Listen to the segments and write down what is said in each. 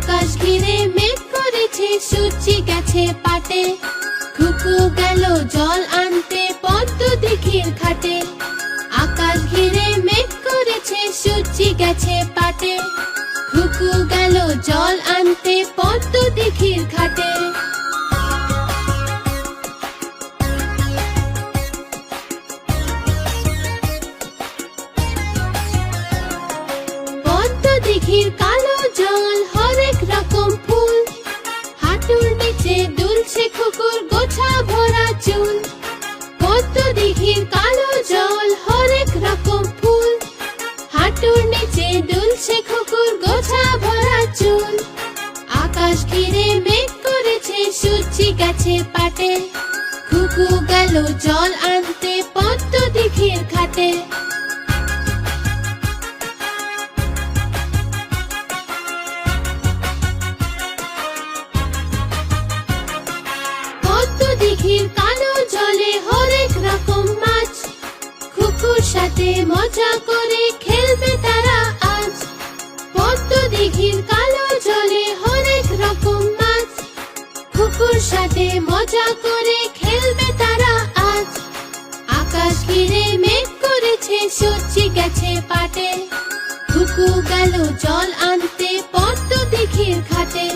আকাশ ঘিরে মেঘ করেছে, সূর্যি গেছে পাটে। খুকু গেল জল আনতে পদ্ম দিঘির ঘাটে। আকাশ ঘিরে মেঘ করেছে, সূর্যি গেছে পাটে। খুকু গেল জল আনতে পদ্ম দিঘির ঘাটে। পদ্ম দিঘির কালো জল, হরেক রকম ফুল। হাঁটুর নিচে দুলছে খুকুর গোছা ভরা চুল। পদ্ম দিঘির কালো জল, হরেক রকম ফুল। হাঁটুর নিচে দুলছে খুকুর গোছা ভরা চুল। আকাশ ঘিরে মেঘ করেছে, সূর্যি গেছে পাটে। খুকু গেল জল আনতে পদ্ম দিঘির ঘাটে। পদ্ম দিঘির কালো জলে হরেক রকম মাছ। খুকুর সাথে মজা করে খেলবে তারা আজ। পদ্ম দিঘির কালো জলে হরেক রকম মাছ। খুকুর সাথে মজা করে খেলবে তারা আজ। আকাশ ঘিরে মেঘ করেছে, সূর্যি গেছে পাটে। খুকু গেল জল আনতে পদ্ম দিঘির ঘাটে।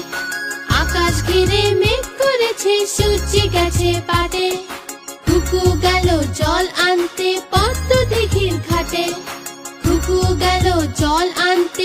আকাশ ঘিরে মেঘ করেছে, সূর্যি গেছে পাটে। খুকু গেল জল আনতে পদ্ম দিঘির ঘাটে। খুকু গেল জল আনতে